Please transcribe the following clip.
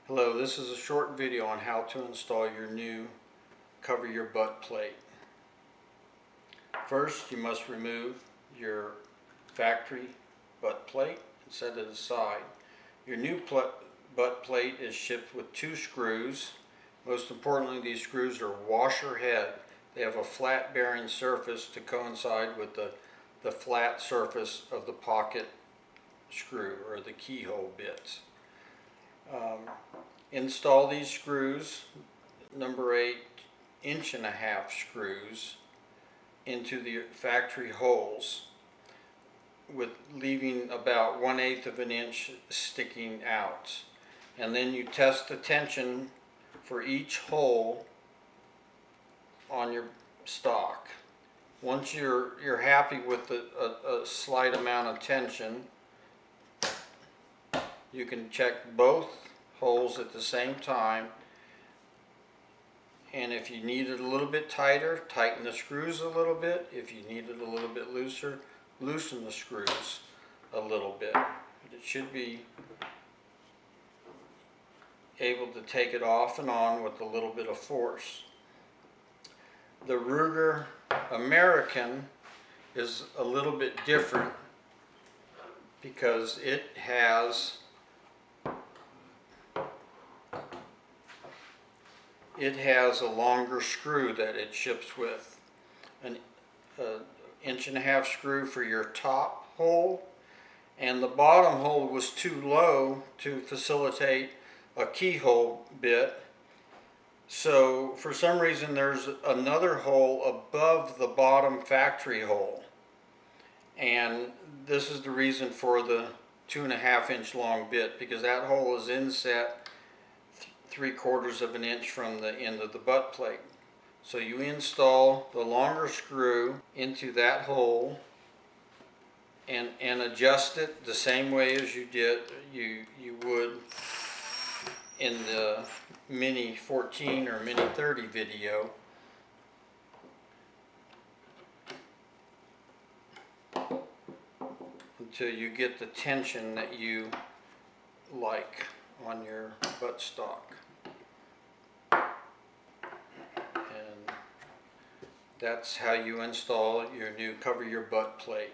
Hello, this is a short video on how to install your new Cover Your Butt plate. First, you must remove your factory butt plate and set it aside. Your new butt plate is shipped with 2 screws. Most importantly, these screws are washer head. They have a flat bearing surface to coincide with the flat surface of the pocket screw or the keyhole bits. Install these screws, number 8 1.5 inch screws, into the factory holes, with leaving about 1/8 of an inch sticking out. And then you test the tension for each hole on your stock. Once you're happy with a slight amount of tension, you can check both holes at the same time, and if you need it a little bit tighter, tighten the screws a little bit. If you need it a little bit looser, loosen the screws a little bit. It should be able to take it off and on with a little bit of force. The Ruger American is a little bit different because it has a longer screw that it ships with. An 1.5 inch screw for your top hole, and the bottom hole was too low to facilitate a keyhole bit. So for some reason there's another hole above the bottom factory hole, and this is the reason for the 2.5 inch long bit, because that hole is inset 3/4 of an inch from the end of the butt plate. So you install the longer screw into that hole and adjust it the same way as you would in the Mini 14 or Mini 30 video. Until you get the tension that you like on your buttstock. And that's how you install your new Cover Your Butt plate.